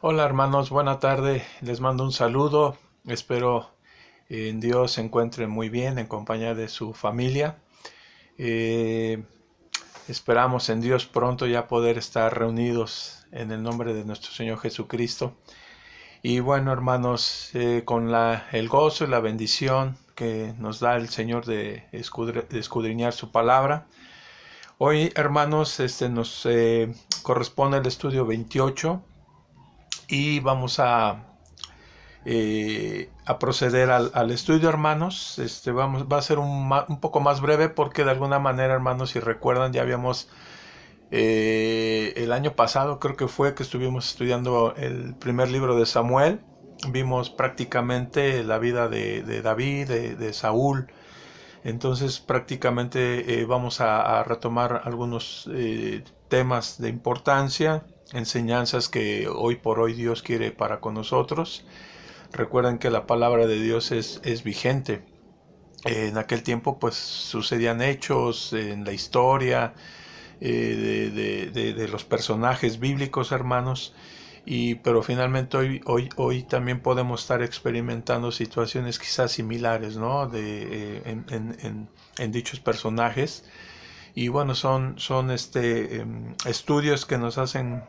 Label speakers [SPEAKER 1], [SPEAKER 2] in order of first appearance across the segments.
[SPEAKER 1] Hola hermanos, buena tarde. Les mando un saludo. Espero en Dios se encuentren muy bien en compañía de su familia. Eh, Esperamos en Dios pronto ya poder estar reunidos en el nombre de nuestro Señor Jesucristo. Y bueno hermanos, con el gozo y la bendición que nos da el Señor de escudriñar su palabra. Hoy hermanos, nos corresponde el estudio 28 y vamos a proceder al estudio, hermanos. Va a ser un poco más breve porque de alguna manera, hermanos, si recuerdan, ya habíamos el año pasado, creo que fue que estuvimos estudiando el primer libro de Samuel. Vimos prácticamente la vida de David, de Saúl. Entonces prácticamente vamos a retomar algunos temas de importancia, enseñanzas que hoy por hoy Dios quiere para con nosotros. Recuerden que la palabra de Dios es vigente. En aquel tiempo pues sucedían hechos en la historia de los personajes bíblicos, hermanos, pero finalmente hoy también podemos estar experimentando situaciones quizás similares, ¿no? En dichos personajes. Y bueno, son estudios que nos hacen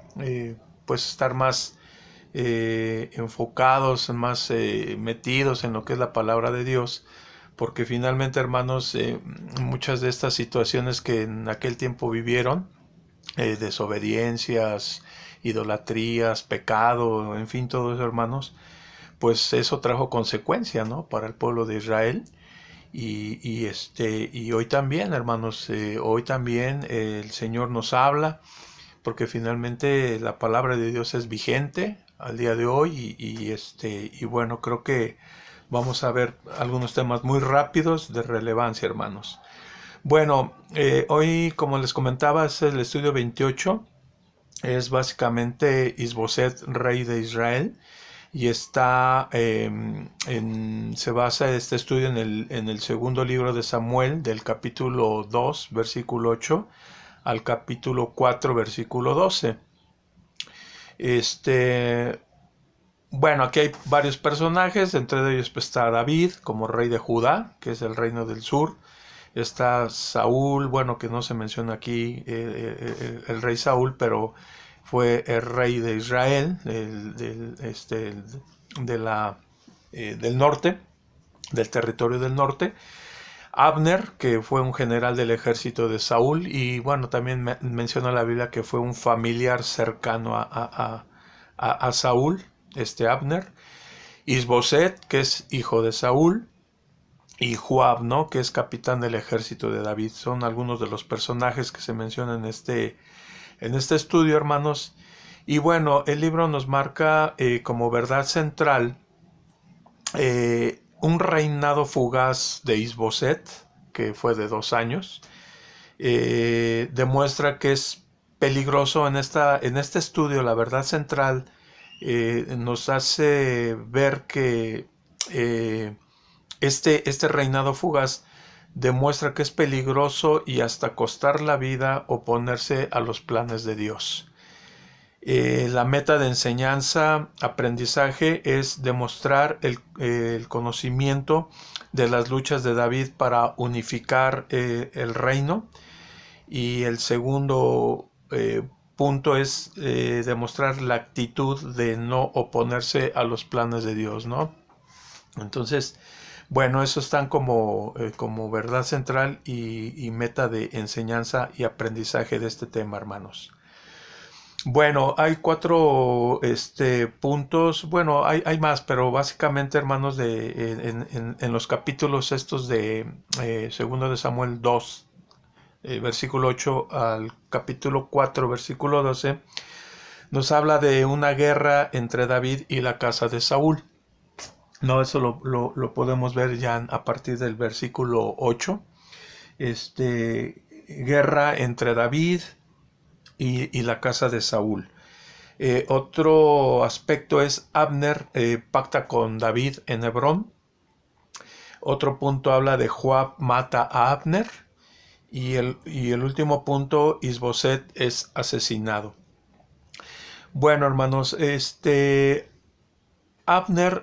[SPEAKER 1] pues estar más enfocados, más metidos en lo que es la palabra de Dios, porque finalmente, hermanos, muchas de estas situaciones que en aquel tiempo vivieron, desobediencias, idolatrías, pecado, en fin, todo eso, hermanos, pues eso trajo consecuencia, ¿no? Para el pueblo de Israel. Y hoy también, hermanos, hoy también el Señor nos habla, porque finalmente la palabra de Dios es vigente al día de hoy y bueno, creo que vamos a ver algunos temas muy rápidos de relevancia, hermanos. Bueno, hoy, como les comentaba, es el estudio 28, es básicamente Isboset, rey de Israel, y se basa este estudio en el segundo libro de Samuel, del capítulo 2, versículo 8, al capítulo 4, versículo 12. Este, bueno, aquí hay varios personajes, entre ellos pues, está David como rey de Judá, que es el reino del sur. Está Saúl, bueno, que no se menciona aquí el rey Saúl, pero fue el rey de Israel, del norte, del territorio del norte. Abner, que fue un general del ejército de Saúl, y bueno, también menciona la Biblia que fue un familiar cercano a Saúl, Abner. Isboset, que es hijo de Saúl, y Joab, ¿no? Que es capitán del ejército de David. Son algunos de los personajes que se mencionan en este estudio, hermanos. Y bueno, el libro nos marca como verdad central un reinado fugaz de Isboset, que fue de 2 años. Demuestra que es peligroso en este estudio. La verdad central nos hace ver que este reinado fugaz demuestra que es peligroso y hasta costar la vida oponerse a los planes de Dios. La meta de enseñanza, aprendizaje es demostrar el conocimiento de las luchas de David para unificar el reino, y el segundo punto es demostrar la actitud de no oponerse a los planes de Dios, ¿no? Entonces, bueno, eso están como verdad central y meta de enseñanza y aprendizaje de este tema, hermanos. Bueno, hay 4 puntos, bueno, hay más, pero básicamente, hermanos, en los capítulos estos de segundo de Samuel 2, versículo 8 al capítulo 4, versículo 12, nos habla de una guerra entre David y la casa de Saúl. No, eso lo podemos ver ya a partir del versículo 8. Guerra entre David y la casa de Saúl. Otro aspecto es Abner pacta con David en Hebrón. Otro punto habla de Joab mata a Abner. Y el último punto, Isboset es asesinado. Bueno, hermanos, Abner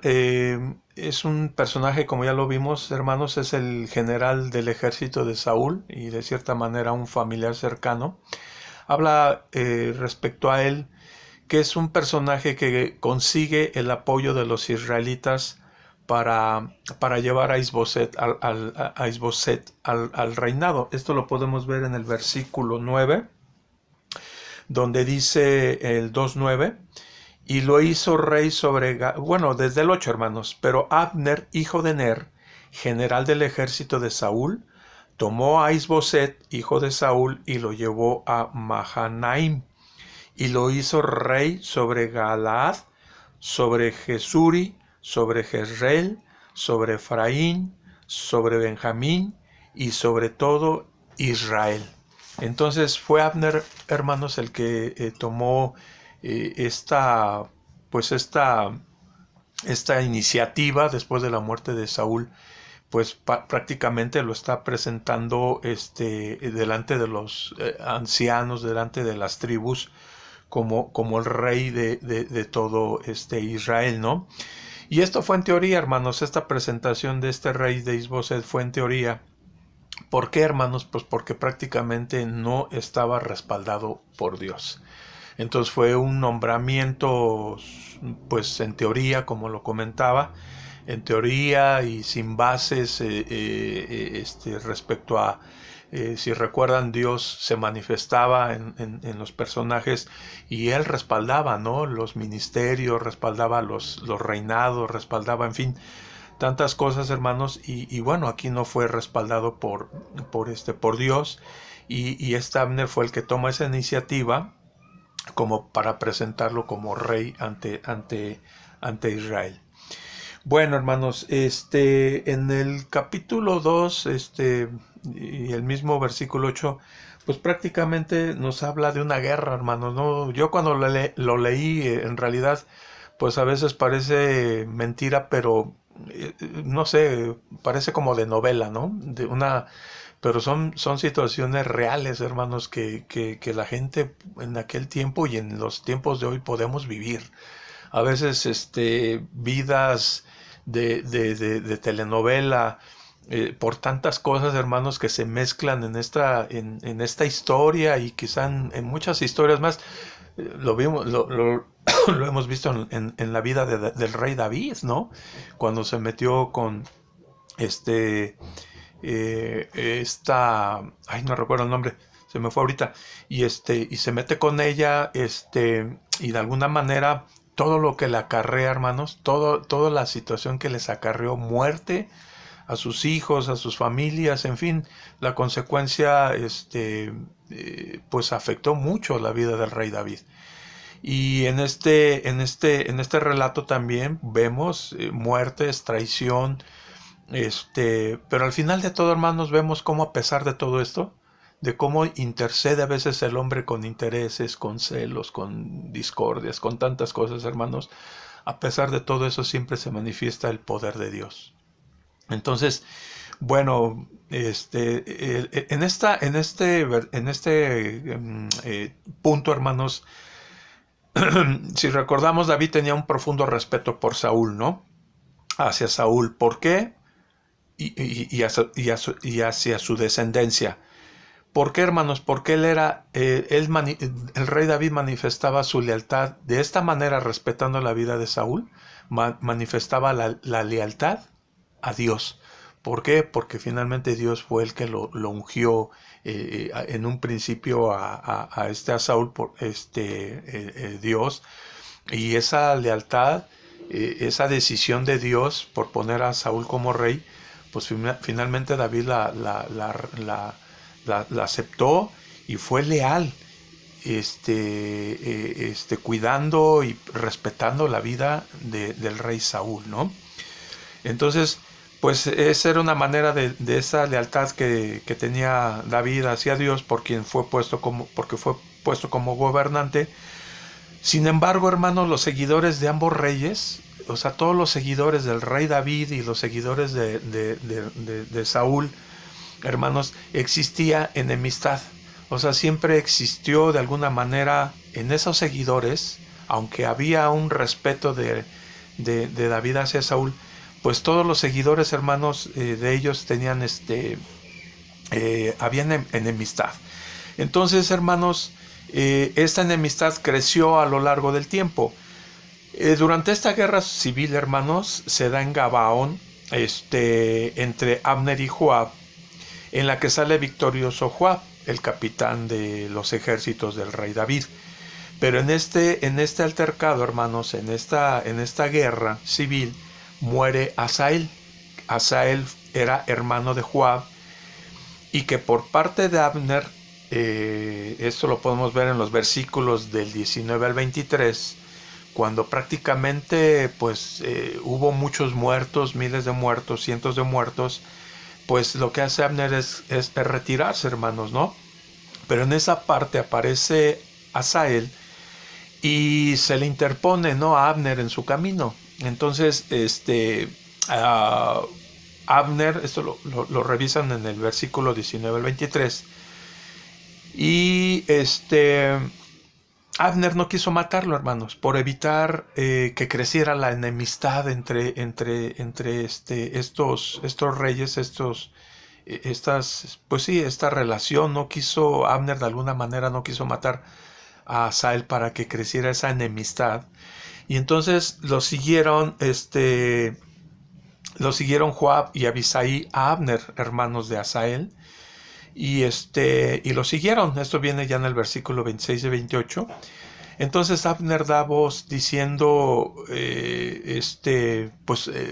[SPEAKER 1] es un personaje, como ya lo vimos, hermanos, es el general del ejército de Saúl y de cierta manera un familiar cercano. Habla respecto a él que es un personaje que consigue el apoyo de los israelitas para llevar a Isboset a Isboset al reinado. Esto lo podemos ver en el versículo 9, donde dice el 2:9, y lo hizo rey sobre, bueno, desde el 8, hermanos, pero Abner, hijo de Ner, general del ejército de Saúl, tomó a Isboset, hijo de Saúl, y lo llevó a Mahanaim, y lo hizo rey sobre Galaad, sobre Jesuri, sobre Jezreel, sobre Efraín, sobre Benjamín y sobre todo Israel. Entonces fue Abner, hermanos, el que tomó esta, pues esta iniciativa después de la muerte de Saúl, pues prácticamente lo está presentando delante de los ancianos, delante de las tribus, como el rey de todo Israel, ¿no? Y esto fue en teoría, hermanos, esta presentación de este rey de Isboset fue en teoría. ¿Por qué, hermanos? Pues porque prácticamente no estaba respaldado por Dios. Entonces fue un nombramiento, pues en teoría, como lo comentaba, en teoría y sin bases respecto a, si recuerdan, Dios se manifestaba en los personajes y él respaldaba, ¿no? Los ministerios, respaldaba los reinados, respaldaba, en fin, tantas cosas, hermanos, y bueno, aquí no fue respaldado por Dios, y Abner fue el que toma esa iniciativa como para presentarlo como rey ante Israel. Bueno, hermanos, en el capítulo 2, y el mismo versículo 8, pues prácticamente nos habla de una guerra, hermanos, ¿no? Yo cuando lo leí, en realidad, pues a veces parece mentira, pero no sé, parece como de novela, ¿no? Pero son situaciones reales, hermanos, que la gente en aquel tiempo y en los tiempos de hoy podemos vivir. A veces, vidas de telenovela, por tantas cosas, hermanos, que se mezclan en esta historia y quizá en muchas historias más. Lo vimos, lo hemos visto en la vida del rey David, ¿no? Cuando se metió con ay, no recuerdo el nombre, se me fue ahorita, y se mete con ella, y de alguna manera todo lo que le acarrea, hermanos, toda la situación que les acarreó, muerte a sus hijos, a sus familias, en fin, la consecuencia, pues afectó mucho la vida del rey David. Y en este relato también vemos muertes, traición, pero al final de todo, hermanos, vemos cómo a pesar de todo esto, de cómo intercede a veces el hombre con intereses, con celos, con discordias, con tantas cosas, hermanos, a pesar de todo eso siempre se manifiesta el poder de Dios. Entonces, bueno, punto, hermanos, si recordamos, David tenía un profundo respeto por Saúl, ¿no? Hacia Saúl. ¿Por qué? Y hacia su descendencia. ¿Por qué, hermanos? Porque el rey David manifestaba su lealtad de esta manera, respetando la vida de Saúl, manifestaba la lealtad a Dios. ¿Por qué? Porque finalmente Dios fue el que lo ungió en un principio a Saúl por Dios, y esa lealtad, esa decisión de Dios por poner a Saúl como rey, pues finalmente David la aceptó y fue leal, cuidando y respetando la vida del rey Saúl, ¿no? Entonces, pues esa era una manera de esa lealtad que tenía David hacia Dios, porque fue puesto como gobernante. Sin embargo, hermanos, los seguidores de ambos reyes, o sea, todos los seguidores del rey David y los seguidores de Saúl, hermanos, existía enemistad. O sea, siempre existió de alguna manera en esos seguidores, aunque había un respeto de David hacia Saúl, pues todos los seguidores, hermanos, de ellos tenían habían enemistad. Entonces, hermanos, esta enemistad creció a lo largo del tiempo. Durante esta guerra civil, hermanos, se da en Gabaón, entre Abner y Joab, en la que sale victorioso Joab, el capitán de los ejércitos del rey David. Pero en este altercado, hermanos, en esta guerra civil, muere Asael. Asael era hermano de Joab, y que por parte de Abner, esto lo podemos ver en los versículos del 19 al 23, cuando prácticamente pues hubo muchos muertos, miles de muertos, cientos de muertos, pues lo que hace Abner es retirarse, hermanos, ¿no? Pero en esa parte aparece Asael y se le interpone, ¿no?, a Abner en su camino. Entonces, Abner, esto lo revisan en el versículo 19 al 23, y Abner no quiso matarlo, hermanos, por evitar que creciera la enemistad entre estos reyes, pues sí, esta relación. No quiso Abner, de alguna manera no quiso matar a Asael para que creciera esa enemistad. Y entonces lo siguieron Joab y Abisai a Abner, hermanos de Asael, y lo siguieron. Esto viene ya en el versículo 26 y 28. Entonces Abner da voz diciendo,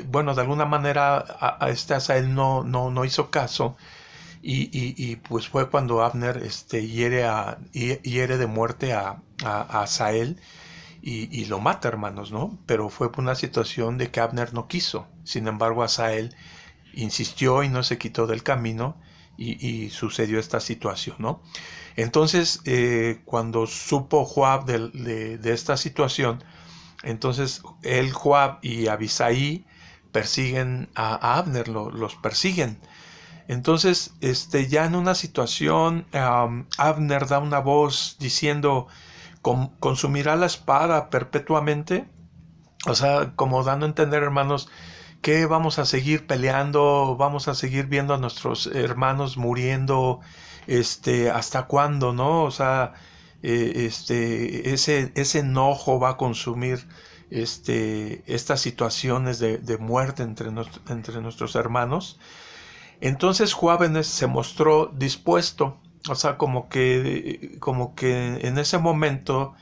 [SPEAKER 1] bueno, de alguna manera a Asael no hizo caso, y pues fue cuando Abner hiere de muerte a Asael, y lo mata, hermanos, ¿no? Pero fue por una situación de que Abner no quiso. Sin embargo, Asael insistió y no se quitó del camino, y sucedió esta situación, ¿no? Entonces, cuando supo Joab de esta situación, entonces Joab y Abisai persiguen a Abner, los persiguen. Entonces, ya en una situación, Abner da una voz diciendo, ¿consumirá la espada perpetuamente? O sea, como dando a entender, hermanos, que vamos a seguir peleando, vamos a seguir viendo a nuestros hermanos muriendo, ¿hasta cuándo, no? O sea, ese enojo va a consumir estas situaciones de muerte entre nuestros hermanos. Entonces Joab se mostró dispuesto, o sea, como que en ese momento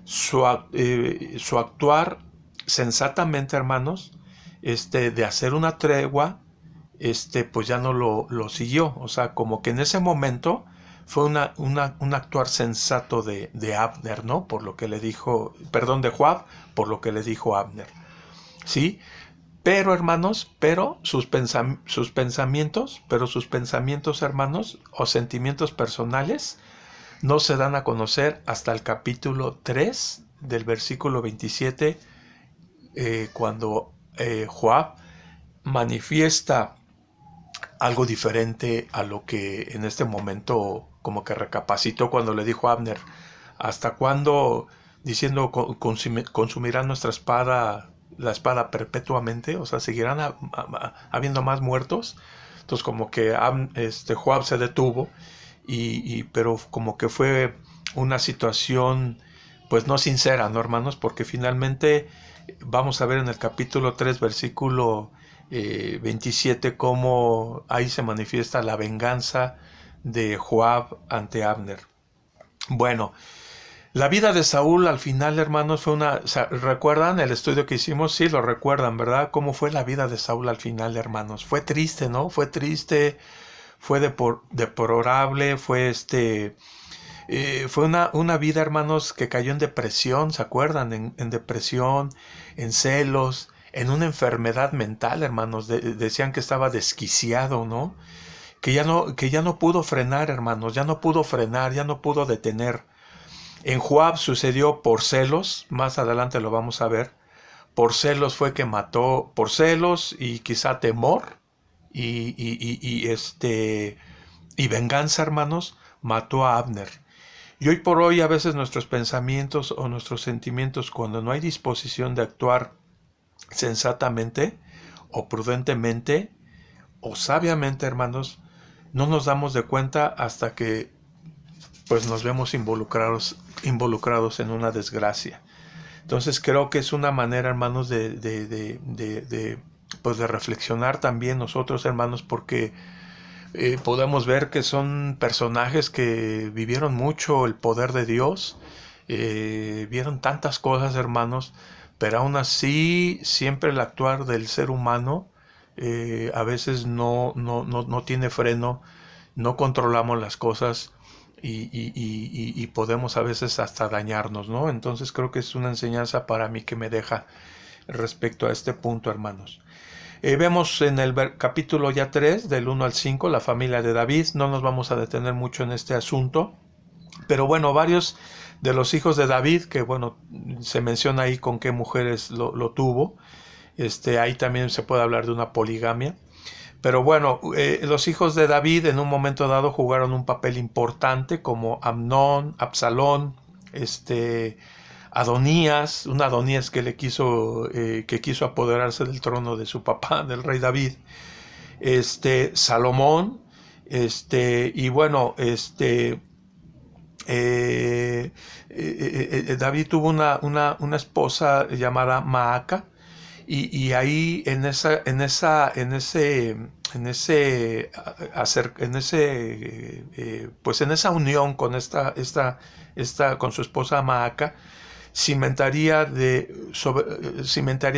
[SPEAKER 1] su actuar sensatamente, hermanos, de hacer una tregua, pues ya no lo siguió. O sea, como que en ese momento fue un actuar sensato de Abner, ¿no? Por lo que le dijo, perdón, de Joab, por lo que le dijo Abner, ¿sí? Pero, hermanos, sus pensamientos, hermanos, o sentimientos personales, no se dan a conocer hasta el capítulo 3 del versículo 27, cuando Joab manifiesta algo diferente a lo que en este momento como que recapacitó cuando le dijo a Abner, ¿hasta cuándo? Diciendo, ¿consumirán nuestra espada, la espada perpetuamente? O sea, ¿seguirán habiendo más muertos? Entonces como que Joab se detuvo, pero como que fue una situación pues no sincera, ¿no, hermanos? Porque finalmente vamos a ver en el capítulo 3, versículo 27, cómo ahí se manifiesta la venganza de Joab ante Abner. Bueno, la vida de Saúl al final, hermanos, fue ¿recuerdan el estudio que hicimos? Sí, lo recuerdan, ¿verdad? ¿Cómo fue la vida de Saúl al final, hermanos? Fue triste, ¿no? Fue triste, fue deplorable, fue fue una vida, hermanos, que cayó en depresión, ¿se acuerdan? En depresión, en celos, en una enfermedad mental, hermanos. Decían que estaba desquiciado, ¿no? Que ya no pudo frenar, hermanos, ya no pudo detener. En Joab sucedió por celos, más adelante lo vamos a ver. Por celos fue que mató, por celos y quizá temor y venganza, hermanos, mató a Abner. Y hoy por hoy a veces nuestros pensamientos o nuestros sentimientos, cuando no hay disposición de actuar sensatamente o prudentemente o sabiamente, hermanos, no nos damos de cuenta hasta que pues nos vemos involucrados en una desgracia. Entonces creo que es una manera, hermanos, pues de reflexionar también nosotros, hermanos, porque podemos ver que son personajes que vivieron mucho el poder de Dios, vieron tantas cosas, hermanos, pero aún así siempre el actuar del ser humano a veces no tiene freno, no controlamos las cosas y podemos a veces hasta dañarnos, ¿no? Entonces creo que es una enseñanza para mí que me deja respecto a este punto, hermanos. Vemos en el capítulo ya 3, del 1 al 5, la familia de David. No nos vamos a detener mucho en este asunto, pero bueno, varios de los hijos de David, que bueno, se menciona ahí con qué mujeres lo tuvo. Ahí también se puede hablar de una poligamia. Pero bueno, los hijos de David en un momento dado jugaron un papel importante, como Amnón, Absalón, Adonías, un Adonías que quiso apoderarse del trono de su papá, del rey David, Salomón, y bueno, David tuvo una esposa llamada Maaca, y ahí pues en esa unión con con su esposa Maaca, cimentaría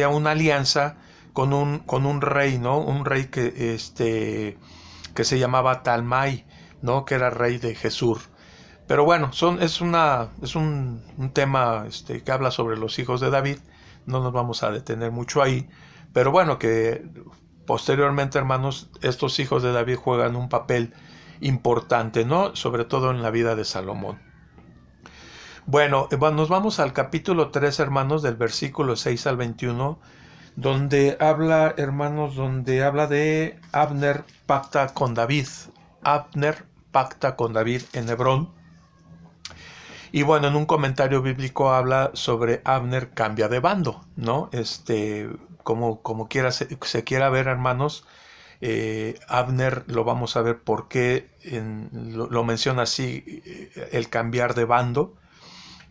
[SPEAKER 1] una alianza con un rey, ¿no? Un rey que se llamaba Talmai, ¿no? Que era rey de Gesur. Pero bueno, es un tema que habla sobre los hijos de David. No nos vamos a detener mucho ahí. Pero bueno, que posteriormente, hermanos, estos hijos de David juegan un papel importante, ¿no? Sobre todo en la vida de Salomón. Bueno, nos vamos al capítulo 3, hermanos, del versículo 6 al 21, donde habla, hermanos, de Abner pacta con David. Abner pacta con David en Hebrón. Y bueno, en un comentario bíblico habla sobre Abner cambia de bando, ¿no? Como quiera se quiera ver, hermanos, Abner lo vamos a ver por qué lo menciona así, el cambiar de bando.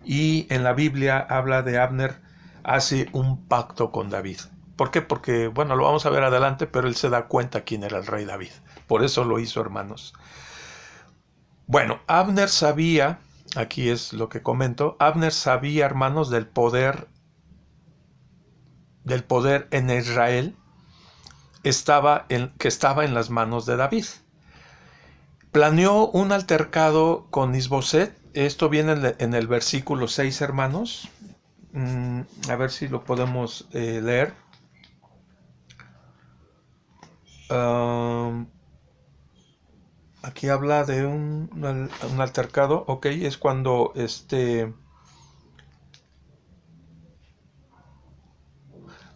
[SPEAKER 1] Y en la Biblia habla de Abner hace un pacto con David. ¿Por qué? Porque, bueno, lo vamos a ver adelante, pero él se da cuenta quién era el rey David. Por eso lo hizo, hermanos. Bueno, Abner sabía, aquí es lo que comento, Abner sabía, hermanos, del poder en Israel que estaba en las manos de David. Planeó un altercado con Isboset. Esto viene en el versículo 6, hermanos. A ver si lo podemos leer. Aquí habla de un altercado. Ok, es cuando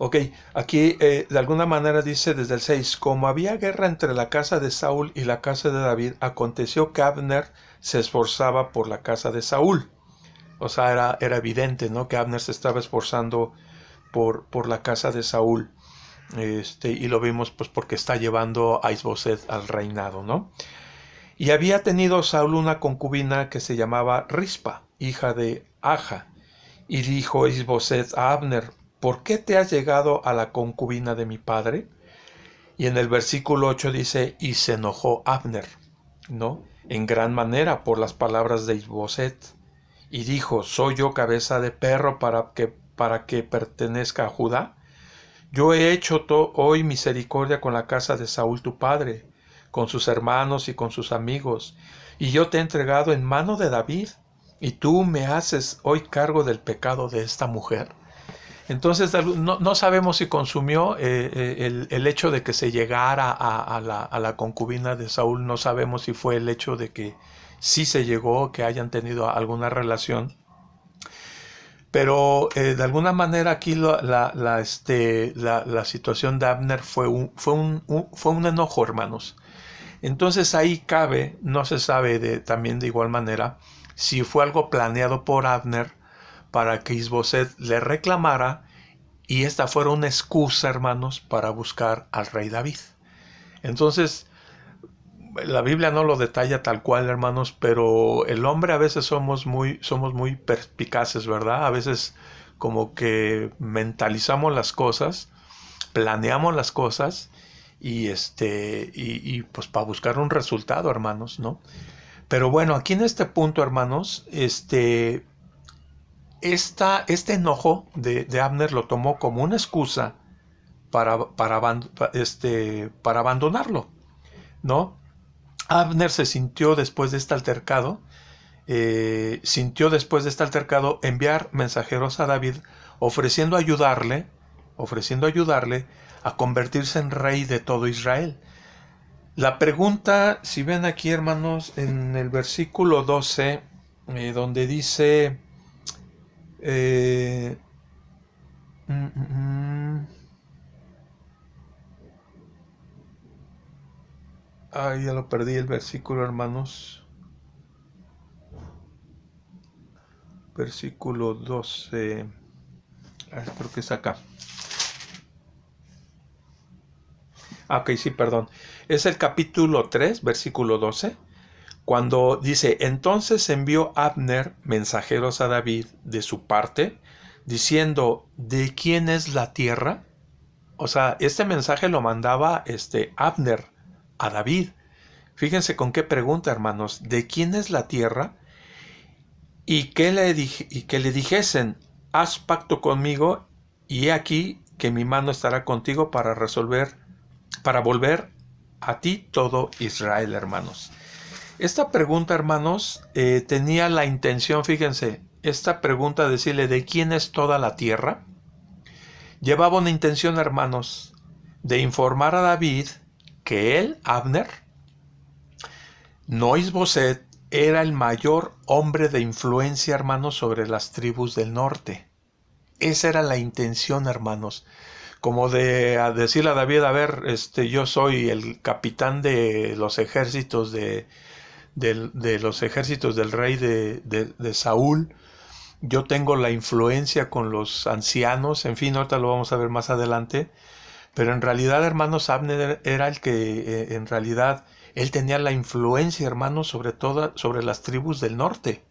[SPEAKER 1] Ok, aquí de alguna manera dice desde el 6, como había guerra entre la casa de Saúl y la casa de David, aconteció que Abner se esforzaba por la casa de Saúl. O sea, era evidente, ¿no? Que Abner se estaba esforzando por la casa de Saúl. Y lo vimos pues porque está llevando a Isboset al reinado, ¿no? Y había tenido Saúl una concubina que se llamaba Rispa, hija de Aja. Y dijo Isboset a Abner, ¿por qué te has llegado a la concubina de mi padre? Y en el versículo 8 dice, y se enojó Abner, ¿no? En gran manera por las palabras de Isboset. Y dijo, ¿soy yo cabeza de perro para que pertenezca a Judá? Yo he hecho hoy misericordia con la casa de Saúl tu padre, con sus hermanos y con sus amigos, y yo te he entregado en mano de David, y tú me haces hoy cargo del pecado de esta mujer. Entonces no sabemos si consumió el hecho de que se llegara a la concubina de Saúl. No sabemos si fue el hecho de que sí se llegó, que hayan tenido alguna relación. Pero de alguna manera aquí la situación de Abner fue un enojo, hermanos. Entonces ahí cabe, no se sabe también de igual manera, si fue algo planeado por Abner para que Isboset le reclamara y esta fuera una excusa, hermanos, para buscar al rey David. Entonces, la Biblia no lo detalla tal cual, hermanos, pero el hombre a veces somos muy perspicaces, ¿verdad? A veces como que mentalizamos las cosas, planeamos las cosas y pues para buscar un resultado, hermanos, ¿no? Pero bueno, aquí en este punto, hermanos, este enojo de Abner lo tomó como una excusa para abandonarlo, ¿no? Abner se sintió después de este altercado, enviar mensajeros a David ofreciendo ayudarle a convertirse en rey de todo Israel. La pregunta, si ven aquí, hermanos, en el versículo 12, donde dice ya lo perdí el versículo, hermanos. Versículo 12. Creo que es acá. Ok, sí, perdón. Es el capítulo 3, versículo 12. Cuando dice, entonces envió Abner mensajeros a David de su parte, diciendo, ¿de quién es la tierra? O sea, este mensaje lo mandaba Abner a David. Fíjense con qué pregunta, hermanos, ¿de quién es la tierra? Y que le dijesen, haz pacto conmigo, y he aquí que mi mano estará contigo para volver a ti todo Israel, hermanos. Esta pregunta, hermanos, tenía la intención, fíjense, esta pregunta de decirle, ¿de quién es toda la tierra? Llevaba una intención, hermanos, de informar a David que él, Abner, no Isboset, era el mayor hombre de influencia, hermanos, sobre las tribus del norte. Esa era la intención, hermanos. Como de decirle a David, a ver, yo soy el capitán de los ejércitos de los ejércitos del rey de Saúl. Yo tengo la influencia con los ancianos, en fin, ahorita lo vamos a ver más adelante. Pero en realidad, hermanos, Abner era el que, en realidad, él tenía la influencia, hermanos, sobre las tribus del norte,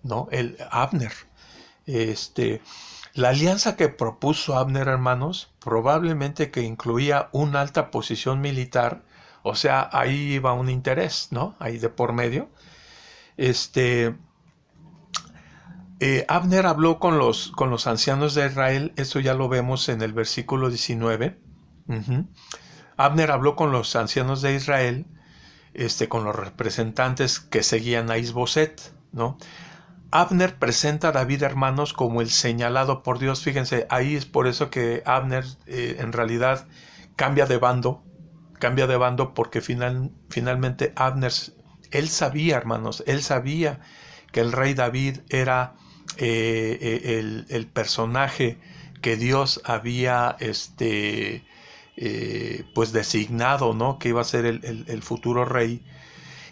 [SPEAKER 1] ¿no? El Abner. La alianza que propuso Abner, hermanos, probablemente que incluía una alta posición militar, o sea, ahí va un interés, ¿no? Ahí de por medio. Abner habló con los ancianos de Israel, eso ya lo vemos en el versículo 19. Abner habló con los ancianos de Israel, con los representantes que seguían a Isboset, ¿no? Abner presenta a David, hermanos, como el señalado por Dios. Fíjense, ahí es por eso que Abner en realidad cambia de bando porque finalmente Abner, él sabía, hermanos, él sabía que el rey David era el personaje que Dios había pues designado, ¿no? Que iba a ser el futuro rey.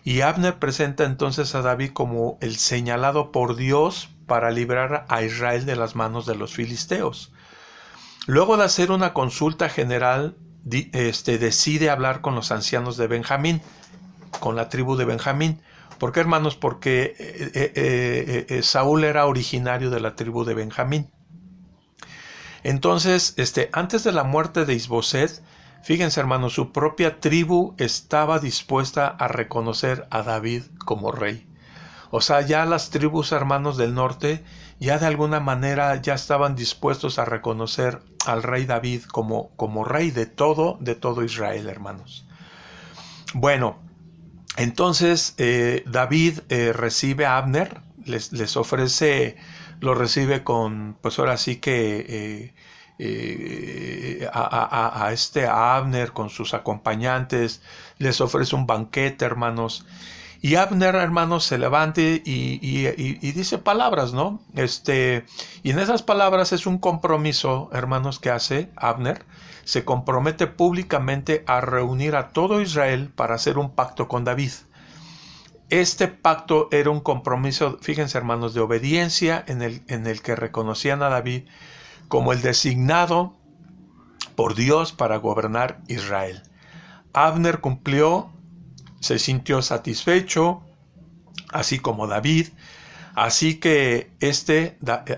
[SPEAKER 1] Y Abner presenta entonces a David como el señalado por Dios para librar a Israel de las manos de los filisteos. Luego de hacer una consulta general, decide hablar con los ancianos de Benjamín, con la tribu de Benjamín. ¿Por qué, hermanos? Porque Saúl era originario de la tribu de Benjamín. Entonces, antes de la muerte de Isboset, fíjense, hermanos, su propia tribu estaba dispuesta a reconocer a David como rey. O sea, ya las tribus, hermanos, del norte, ya de alguna manera ya estaban dispuestos a reconocer al rey David como rey de todo Israel, hermanos. Bueno, entonces David recibe a Abner, les ofrece, lo recibe con, pues ahora sí que a Abner con sus acompañantes, les ofrece un banquete, hermanos. Y Abner, hermanos, se levanta y dice palabras, ¿no? Y en esas palabras es un compromiso, hermanos, que hace Abner. Se compromete públicamente a reunir a todo Israel para hacer un pacto con David. Este pacto era un compromiso, fíjense hermanos, de obediencia en el que reconocían a David como el designado por Dios para gobernar Israel. Abner cumplió, se sintió satisfecho, así como David. Así que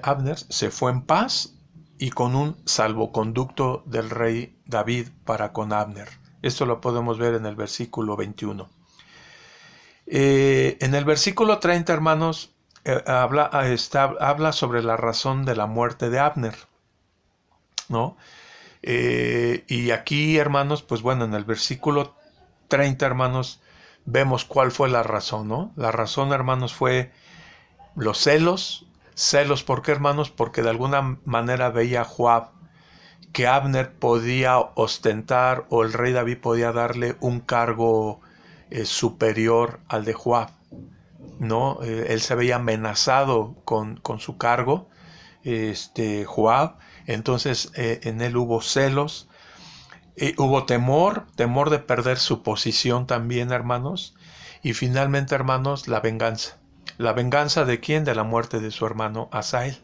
[SPEAKER 1] Abner se fue en paz y con un salvoconducto del rey David para con Abner. Esto lo podemos ver en el versículo 21. En el versículo 30, hermanos, habla sobre la razón de la muerte de Abner, ¿no? Y aquí, hermanos, pues bueno, en el versículo 30, hermanos, vemos cuál fue la razón, ¿no? La razón, hermanos, fue los celos. Celos, ¿por qué, hermanos? Porque de alguna manera veía Joab que Abner podía ostentar, o el rey David podía darle un cargo superior al de Joab, ¿no? Él se veía amenazado con su cargo, Joab. Entonces en él hubo celos, hubo temor de perder su posición también, hermanos. Y finalmente, hermanos, la venganza. ¿La venganza de quién? De la muerte de su hermano Asael.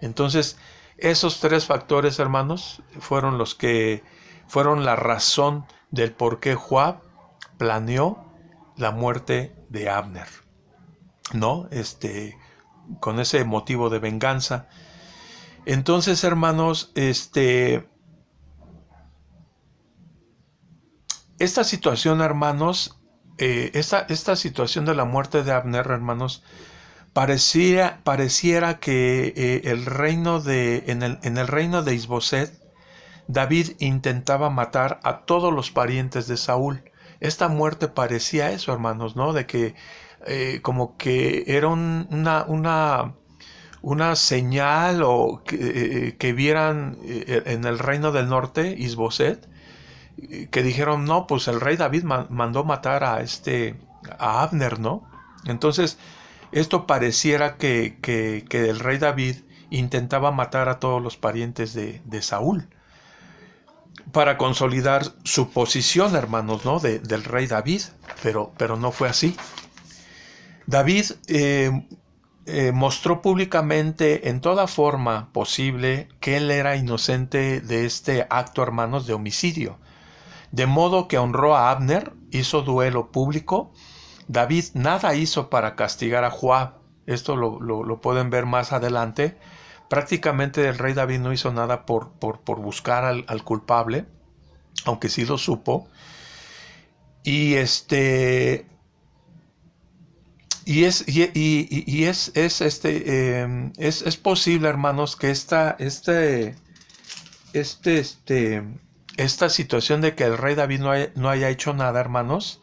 [SPEAKER 1] Entonces, esos tres factores, hermanos, fueron la razón del por qué Joab planeó la muerte de Abner, ¿no? Con ese motivo de venganza. Entonces, hermanos, esta situación, hermanos, esta situación de la muerte de Abner, hermanos, pareciera que en el reino de Isboset, David intentaba matar a todos los parientes de Saúl. Esta muerte parecía eso, hermanos, ¿no? De que como que era una señal, o que vieran en el reino del norte, Isboset, que dijeron, no, pues el rey David mandó matar a Abner, ¿no? Entonces, esto pareciera que el rey David intentaba matar a todos los parientes de Saúl para consolidar su posición, hermanos, ¿no? Del rey David, pero no fue así. David mostró públicamente en toda forma posible que él era inocente de este acto, hermanos, de homicidio. De modo que honró a Abner, hizo duelo público. David nada hizo para castigar a Joab. Esto lo pueden ver más adelante. Prácticamente el rey David no hizo nada por buscar al culpable, aunque sí lo supo. Y es posible, hermanos, que esta situación de que el rey David no haya hecho nada, hermanos,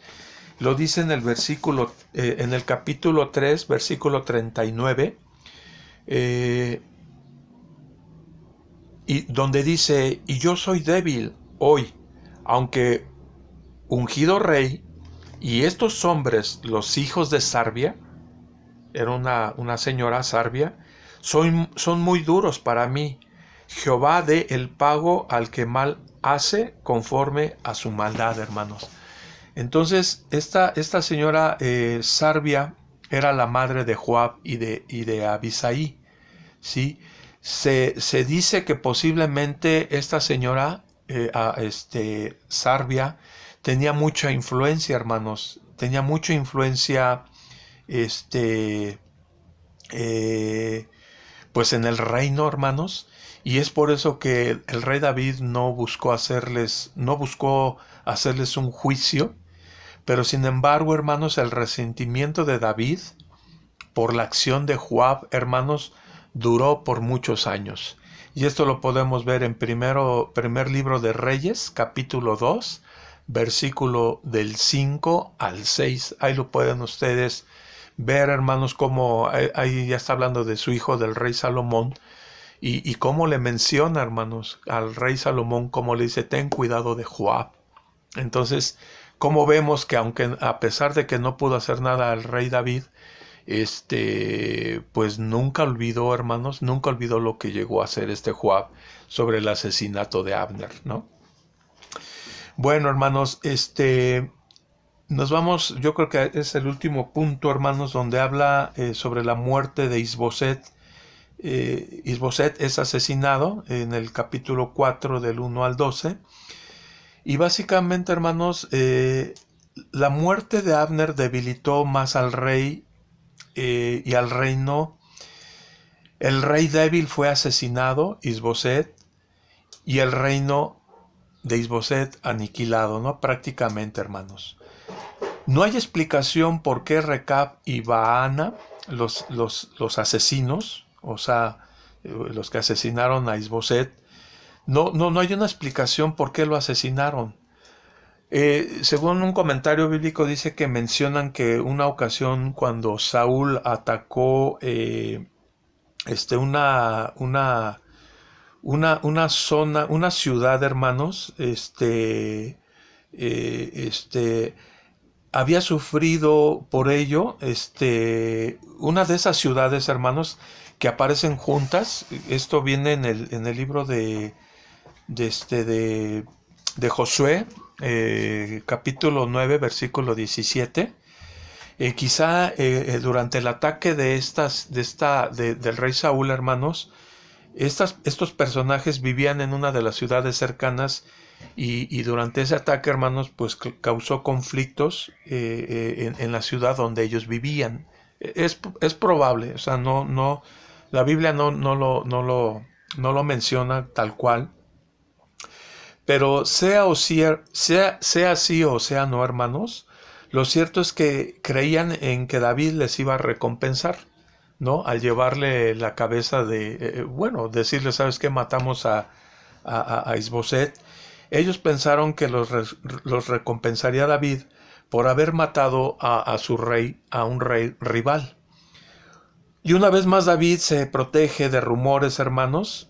[SPEAKER 1] lo dice en el versículo, en el capítulo 3, versículo 39, y donde dice, y yo soy débil hoy, aunque ungido rey, y estos hombres, los hijos de Sarbia, era una señora Sarbia, son muy duros para mí. Jehová dé el pago al que mal hace conforme a su maldad, hermanos. Entonces, esta señora Sarbia era la madre de Joab y de Abisaí, ¿sí? Se dice que posiblemente esta señora, Sarbia, tenía mucha influencia, hermanos. Tenía mucha influencia, pues en el reino, hermanos. Y es por eso que el rey David no buscó hacerles un juicio. Pero sin embargo, hermanos, el resentimiento de David por la acción de Joab, hermanos, duró por muchos años. Y esto lo podemos ver en primer libro de Reyes, capítulo 2, versículo del 5 al 6. Ahí lo pueden ustedes ver, hermanos, cómo ahí ya está hablando de su hijo, del rey Salomón, y cómo le menciona, hermanos, al rey Salomón, cómo le dice, ten cuidado de Joab. Entonces, como vemos que aunque a pesar de que no pudo hacer nada al rey David, pues nunca olvidó, hermanos, nunca olvidó lo que llegó a hacer Joab sobre el asesinato de Abner, ¿no? Bueno, hermanos, nos vamos, yo creo que es el último punto, hermanos, donde habla sobre la muerte de Isboset. Isboset es asesinado en el capítulo 4 del 1 al 12. Y básicamente, hermanos, la muerte de Abner debilitó más al rey y al reino. El rey débil fue asesinado, Isboset, y el reino de Isboset aniquilado, ¿no? Prácticamente, hermanos. No hay explicación por qué Recab y Baana, los asesinos, o sea, los que asesinaron a Isboset, no hay una explicación por qué lo asesinaron. Según un comentario bíblico dice que mencionan que una ocasión cuando Saúl atacó una zona, una ciudad, hermanos, había sufrido por ello, una de esas ciudades, hermanos, que aparecen juntas. Esto viene en el libro de Josué, capítulo 9, versículo 17. Quizá durante el ataque del rey Saúl, hermanos, estos personajes vivían en una de las ciudades cercanas y durante ese ataque, hermanos, pues causó conflictos en la ciudad donde ellos vivían. Es probable, o sea, la Biblia no lo menciona tal cual, pero sea así o sea no, hermanos, lo cierto es que creían en que David les iba a recompensar, ¿no? Al llevarle la cabeza decirle, ¿sabes qué? Matamos a Isboset. Ellos pensaron que los recompensaría David por haber matado a su rey, a un rey rival. Y una vez más David se protege de rumores, hermanos,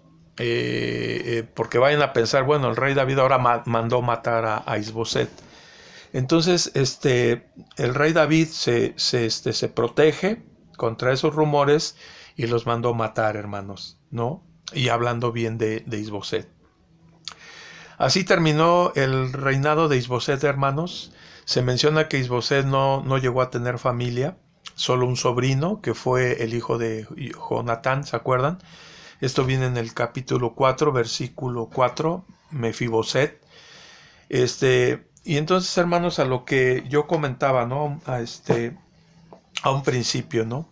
[SPEAKER 1] porque vayan a pensar, bueno, el rey David ahora mandó matar a Isboset. Entonces, el rey David se protege contra esos rumores y los mandó matar, hermanos, ¿no? Y hablando bien de Isboset. Así terminó el reinado de Isboset, hermanos. Se menciona que Isboset no llegó a tener familia, solo un sobrino, que fue el hijo de Jonatán, ¿se acuerdan? Esto viene en el capítulo 4, versículo 4, Mefiboset. Y entonces, hermanos, a lo que yo comentaba, ¿no? A un principio, ¿no?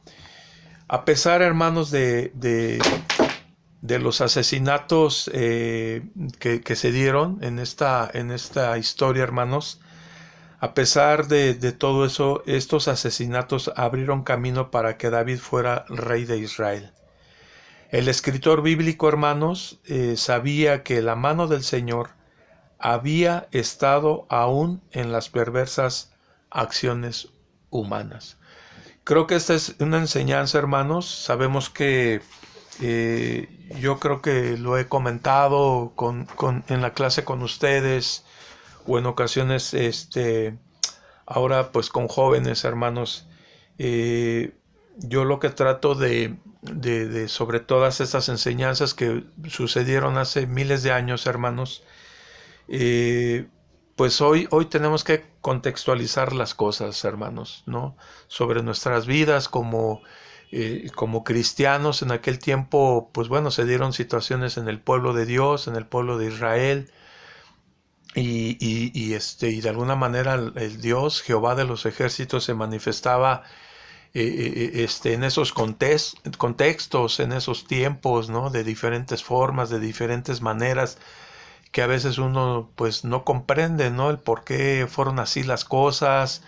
[SPEAKER 1] A pesar, hermanos, de los asesinatos que se dieron en esta historia, hermanos, a pesar de todo eso, estos asesinatos abrieron camino para que David fuera rey de Israel. El escritor bíblico, hermanos, sabía que la mano del Señor había estado aún en las perversas acciones humanas. Creo que esta es una enseñanza, hermanos. Sabemos que yo creo que lo he comentado en la clase con ustedes o en ocasiones ahora pues con jóvenes, hermanos. Yo lo que trato de sobre todas estas enseñanzas que sucedieron hace miles de años, hermanos, pues hoy tenemos que contextualizar las cosas, hermanos, ¿no? Sobre nuestras vidas como cristianos. En aquel tiempo, pues bueno, se dieron situaciones en el pueblo de Dios, en el pueblo de Israel, y de alguna manera el Dios, Jehová de los ejércitos, se manifestaba en esos contextos, en esos tiempos, ¿no? De diferentes formas, de diferentes maneras, que a veces uno pues no comprende, ¿no? El por qué fueron así las cosas.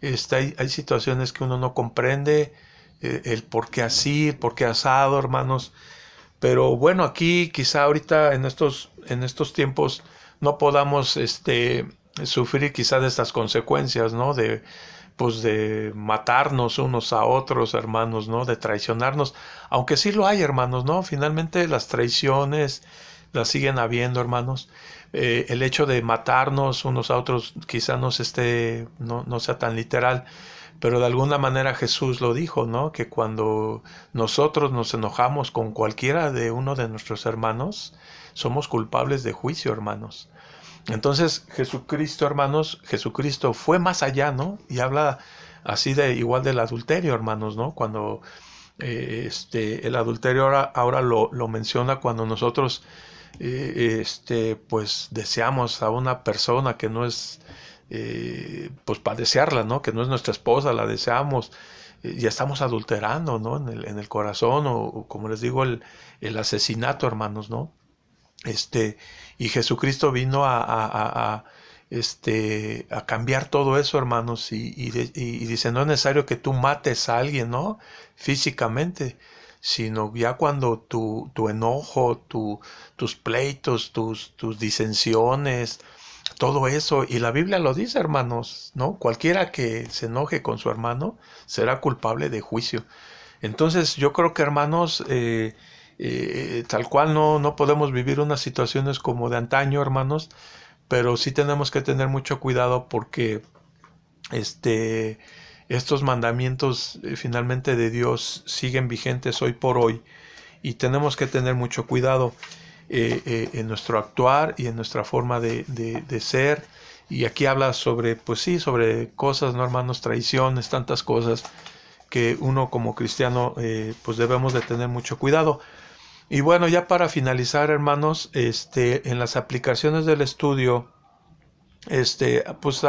[SPEAKER 1] Hay situaciones que uno no comprende, el por qué así, el por qué asado, hermanos. Pero bueno, aquí quizá ahorita en estos tiempos no podamos sufrir quizá de estas consecuencias, ¿no? De matarnos unos a otros, hermanos, ¿no? De traicionarnos, aunque sí lo hay, hermanos, ¿no? Finalmente las traiciones las siguen habiendo, hermanos. El hecho de matarnos unos a otros quizá no sea tan literal, pero de alguna manera Jesús lo dijo, ¿no? Que cuando nosotros nos enojamos con cualquiera de uno de nuestros hermanos, somos culpables de juicio, hermanos. Entonces Jesucristo, hermanos, Jesucristo fue más allá, ¿no? Y habla así de igual del adulterio, hermanos, ¿no? Cuando el adulterio ahora lo menciona cuando nosotros pues deseamos a una persona que no es pues para desearla, ¿no? Que no es nuestra esposa, la deseamos, ya estamos adulterando, ¿no? En el corazón, o como les digo, el asesinato, hermanos, ¿no? Y Jesucristo vino a cambiar todo eso, hermanos, y dice, no es necesario que tú mates a alguien, ¿no? Físicamente, sino ya cuando tu enojo, tus pleitos, tus disensiones, todo eso, y la Biblia lo dice, hermanos, ¿no? Cualquiera que se enoje con su hermano será culpable de juicio. Entonces yo creo que, hermanos, tal cual no podemos vivir unas situaciones como de antaño, hermanos, pero sí tenemos que tener mucho cuidado porque estos mandamientos finalmente de Dios siguen vigentes hoy por hoy, y tenemos que tener mucho cuidado en nuestro actuar y en nuestra forma de ser. Y aquí habla sobre, pues sí, sobre cosas, ¿no, hermanos? Traiciones, tantas cosas que uno como cristiano pues debemos de tener mucho cuidado. Y bueno, ya para finalizar, hermanos, en las aplicaciones del estudio, pues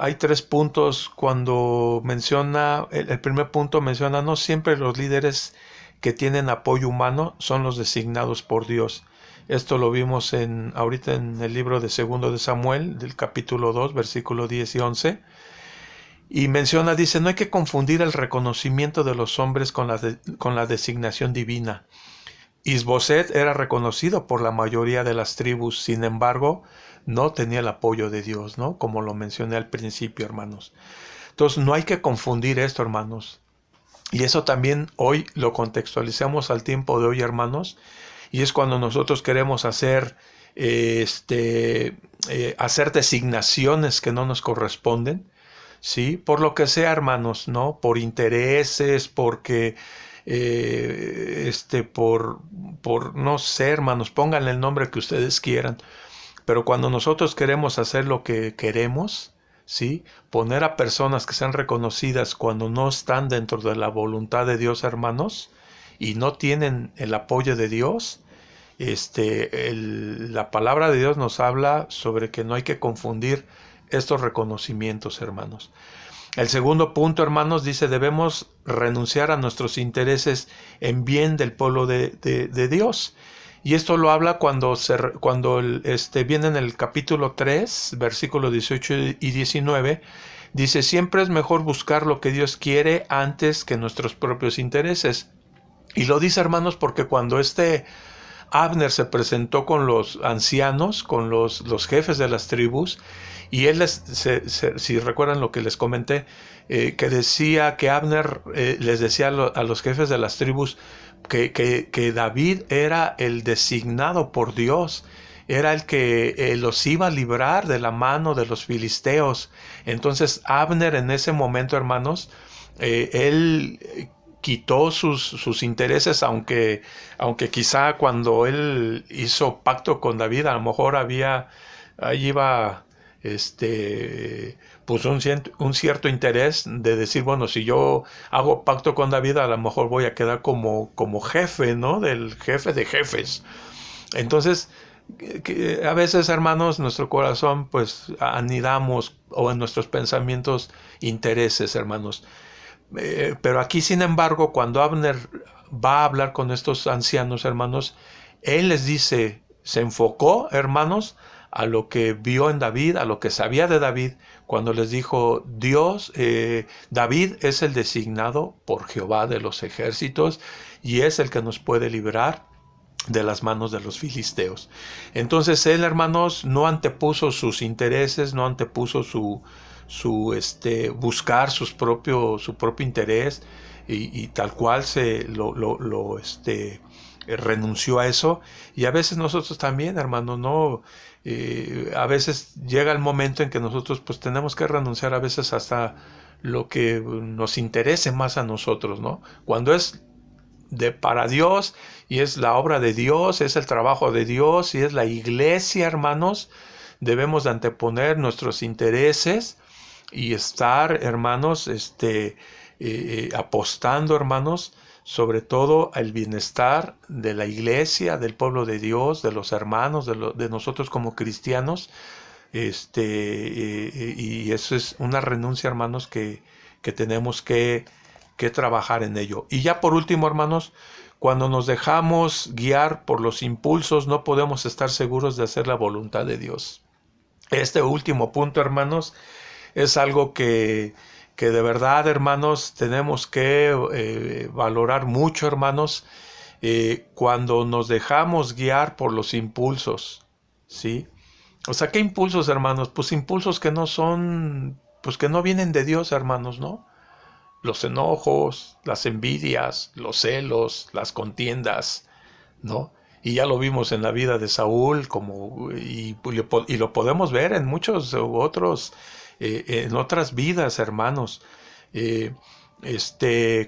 [SPEAKER 1] hay 3 puntos cuando menciona, el primer punto menciona, no siempre los líderes que tienen apoyo humano son los designados por Dios. Esto lo vimos ahorita en el libro de 2 de Samuel, del capítulo 2, versículo 10 y 11. Y menciona, dice, no hay que confundir el reconocimiento de los hombres con la designación divina. Isboset era reconocido por la mayoría de las tribus, sin embargo, no tenía el apoyo de Dios, ¿no? Como lo mencioné al principio, hermanos. Entonces, no hay que confundir esto, hermanos. Y eso también hoy lo contextualizamos al tiempo de hoy, hermanos. Y es cuando nosotros queremos hacer designaciones que no nos corresponden, ¿sí? Por lo que sea, hermanos, ¿no? Por intereses, porque no sé, hermanos, pónganle el nombre que ustedes quieran, pero cuando nosotros queremos hacer lo que queremos, ¿sí? Poner a personas que sean reconocidas cuando no están dentro de la voluntad de Dios, hermanos, y no tienen el apoyo de Dios, la palabra de Dios nos habla sobre que no hay que confundir estos reconocimientos, hermanos. El segundo punto, hermanos, dice, debemos renunciar a nuestros intereses en bien del pueblo de Dios. Y esto lo habla cuando viene en el capítulo 3, versículos 18 y 19, dice, siempre es mejor buscar lo que Dios quiere antes que nuestros propios intereses. Y lo dice, hermanos, porque cuando Abner se presentó con los ancianos, con los jefes de las tribus, y él si recuerdan lo que les comenté, que decía que Abner les decía a los jefes de las tribus que David era el designado por Dios, era el que los iba a librar de la mano de los filisteos. Entonces Abner en ese momento, hermanos, él quitó sus intereses, aunque quizá cuando él hizo pacto con David, a lo mejor ahí iba pues un cierto interés de decir, bueno, si yo hago pacto con David, a lo mejor voy a quedar como jefe, ¿no? Del jefe de jefes. Entonces, que a veces, hermanos, nuestro corazón, pues, anidamos, o en nuestros pensamientos, intereses, hermanos. Pero aquí, sin embargo, cuando Abner va a hablar con estos ancianos, hermanos, él les dice, se enfocó, hermanos, a lo que vio en David, a lo que sabía de David, cuando les dijo, David es el designado por Jehová de los ejércitos y es el que nos puede librar de las manos de los filisteos. Entonces él, hermanos, no antepuso sus intereses, no antepuso buscar su propio interés, y tal cual renunció a eso. Y a veces nosotros también, hermanos, no, a veces llega el momento en que nosotros pues tenemos que renunciar a veces hasta lo que nos interese más a nosotros, ¿no? Cuando es para Dios, y es la obra de Dios, es el trabajo de Dios, y es la iglesia, hermanos. Debemos de anteponer nuestros intereses y estar, hermanos, apostando, hermanos, sobre todo al bienestar de la iglesia, del pueblo de Dios, de los hermanos, de nosotros como cristianos. Y eso es una renuncia, hermanos, que tenemos que trabajar en ello. Y ya por último, hermanos, cuando nos dejamos guiar por los impulsos, no podemos estar seguros de hacer la voluntad de Dios. Este último punto, hermanos, es algo que de verdad, hermanos, tenemos que valorar mucho, hermanos, cuando nos dejamos guiar por los impulsos, ¿sí? O sea, ¿qué impulsos, hermanos? Pues impulsos que no son, pues que no vienen de Dios, hermanos, ¿no? Los enojos, las envidias, los celos, las contiendas, ¿no? Y ya lo vimos en la vida de Saúl, y lo podemos ver en muchos otros, en otras vidas, hermanos.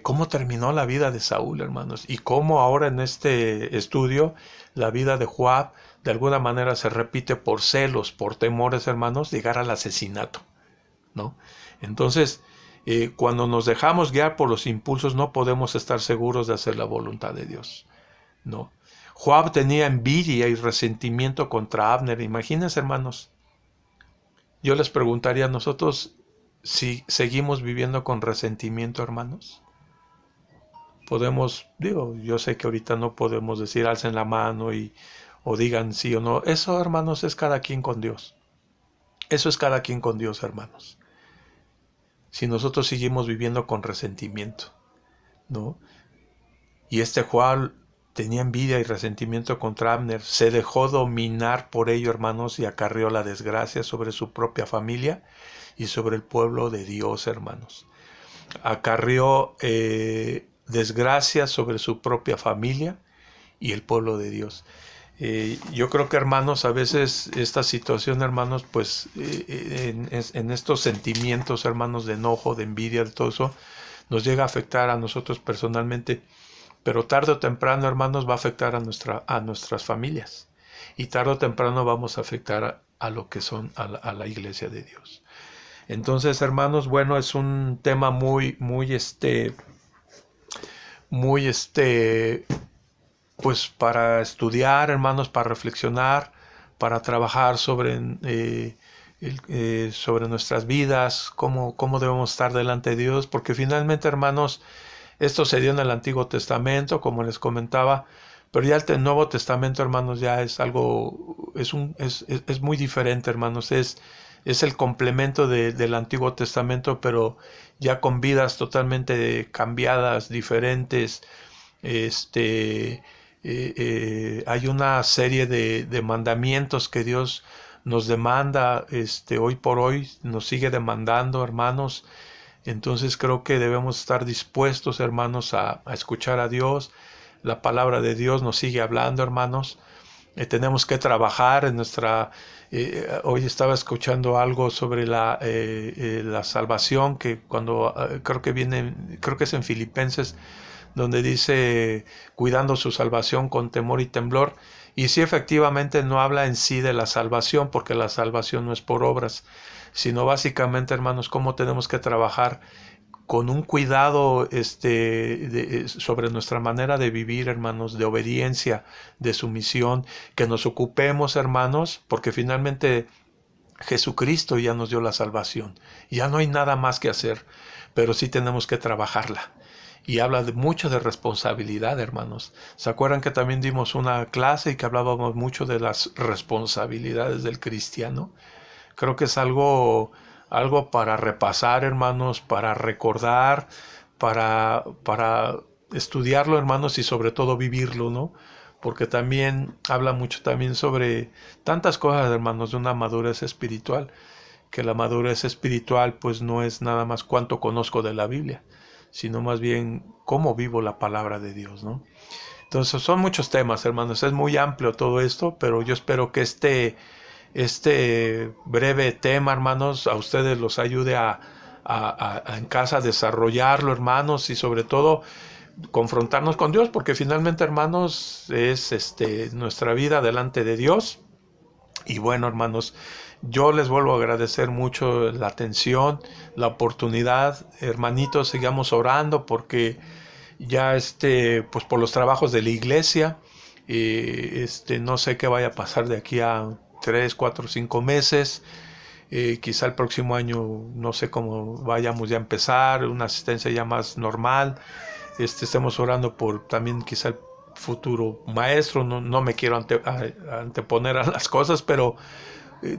[SPEAKER 1] Cómo terminó la vida de Saúl, hermanos, y cómo ahora en este estudio la vida de Joab de alguna manera se repite por celos, por temores, hermanos, llegar al asesinato, ¿no? Entonces, cuando nos dejamos guiar por los impulsos, no podemos estar seguros de hacer la voluntad de Dios, ¿no? Joab tenía envidia y resentimiento contra Abner. Imagínense, hermanos. Yo les preguntaría a nosotros si seguimos viviendo con resentimiento, hermanos. Yo sé que ahorita no podemos decir alcen la mano o digan sí o no. Eso, hermanos, es cada quien con Dios. Eso es cada quien con Dios, hermanos. Si nosotros seguimos viviendo con resentimiento, ¿no? Y Joab tenía envidia y resentimiento contra Abner, se dejó dominar por ello, hermanos, y acarreó la desgracia sobre su propia familia y sobre el pueblo de Dios, hermanos. Acarreó desgracia sobre su propia familia y el pueblo de Dios. Yo creo que, hermanos, a veces esta situación, hermanos, pues en estos sentimientos, hermanos, de enojo, de envidia, de todo eso, nos llega a afectar a nosotros personalmente, pero tarde o temprano, hermanos, va a afectar a nuestras familias, y tarde o temprano vamos a afectar a lo que son a la iglesia de Dios. Entonces, hermanos, bueno, es un tema muy pues para estudiar, hermanos, para reflexionar, para trabajar sobre nuestras vidas, cómo debemos estar delante de Dios, porque finalmente, hermanos, esto se dio en el Antiguo Testamento, como les comentaba, pero ya el Nuevo Testamento, hermanos, ya es algo, es muy diferente, hermanos, es el complemento del Antiguo Testamento, pero ya con vidas totalmente cambiadas, diferentes. Hay una serie de mandamientos que Dios nos demanda, hoy por hoy nos sigue demandando, hermanos. Entonces creo que debemos estar dispuestos, hermanos, a escuchar a Dios. La palabra de Dios nos sigue hablando, hermanos. Tenemos que trabajar en nuestra... hoy estaba escuchando algo sobre la salvación, que creo que es en Filipenses, donde dice cuidando su salvación con temor y temblor. Y sí, efectivamente no habla en sí de la salvación, porque la salvación no es por obras, sino básicamente, hermanos, cómo tenemos que trabajar con un cuidado sobre nuestra manera de vivir, hermanos, de obediencia, de sumisión, que nos ocupemos, hermanos, porque finalmente Jesucristo ya nos dio la salvación. Ya no hay nada más que hacer, pero sí tenemos que trabajarla. Y habla mucho de responsabilidad, hermanos. ¿Se acuerdan que también dimos una clase y que hablábamos mucho de las responsabilidades del cristiano? Creo que es algo para repasar, hermanos, para recordar, para estudiarlo, hermanos, y sobre todo vivirlo, ¿no? Porque también habla mucho también sobre tantas cosas, hermanos, de una madurez espiritual, que la madurez espiritual pues no es nada más cuánto conozco de la Biblia, sino más bien cómo vivo la palabra de Dios, ¿no? Entonces son muchos temas, hermanos, es muy amplio todo esto, pero yo espero que este breve tema, hermanos, a ustedes los ayude a en casa a desarrollarlo, hermanos, y sobre todo confrontarnos con Dios, porque finalmente, hermanos, es nuestra vida delante de Dios. Y bueno, hermanos, yo les vuelvo a agradecer mucho la atención, la oportunidad. Hermanitos, sigamos orando porque ya pues por los trabajos de la iglesia, no sé qué vaya a pasar de aquí a 3, 4, 5 meses. Quizá el próximo año no sé cómo vayamos ya a empezar, una asistencia ya más normal. Estemos orando por también quizá el futuro maestro. No me quiero anteponer a las cosas, pero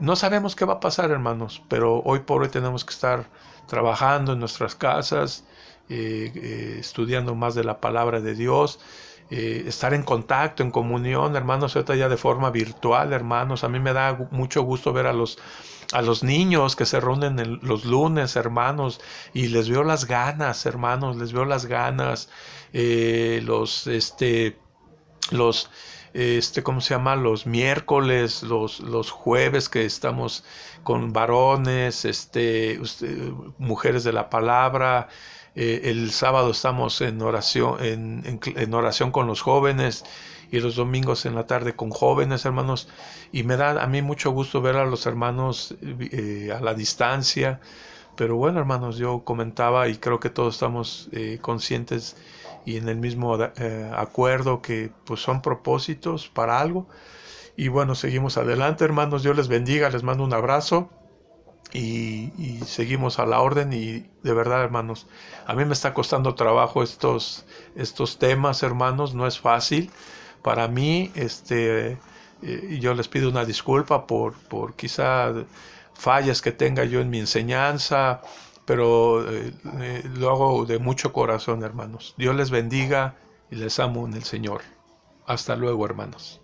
[SPEAKER 1] no sabemos qué va a pasar, hermanos. Pero hoy por hoy tenemos que estar trabajando en nuestras casas, estudiando más de la palabra de Dios, estar en contacto, en comunión, hermanos, ahorita ya de forma virtual, hermanos. A mí me da mucho gusto ver a los niños que se reúnen los lunes, hermanos, y les veo las ganas, hermanos, les veo las ganas. ¿Cómo se llama? Los miércoles, los jueves que estamos con varones, mujeres de la palabra. El sábado estamos en oración, en oración con los jóvenes, y los domingos en la tarde con jóvenes, hermanos. Y me da a mí mucho gusto ver a los hermanos a la distancia. Pero bueno, hermanos, yo comentaba y creo que todos estamos conscientes y en el mismo acuerdo que pues son propósitos para algo. Y bueno, seguimos adelante, hermanos. Dios les bendiga, les mando un abrazo y seguimos a la orden. Y de verdad, hermanos, a mí me está costando trabajo estos temas, hermanos. No es fácil para mí. Yo les pido una disculpa por quizá fallas que tenga yo en mi enseñanza, pero lo hago de mucho corazón, hermanos. Dios les bendiga y les amo en el Señor. Hasta luego, hermanos.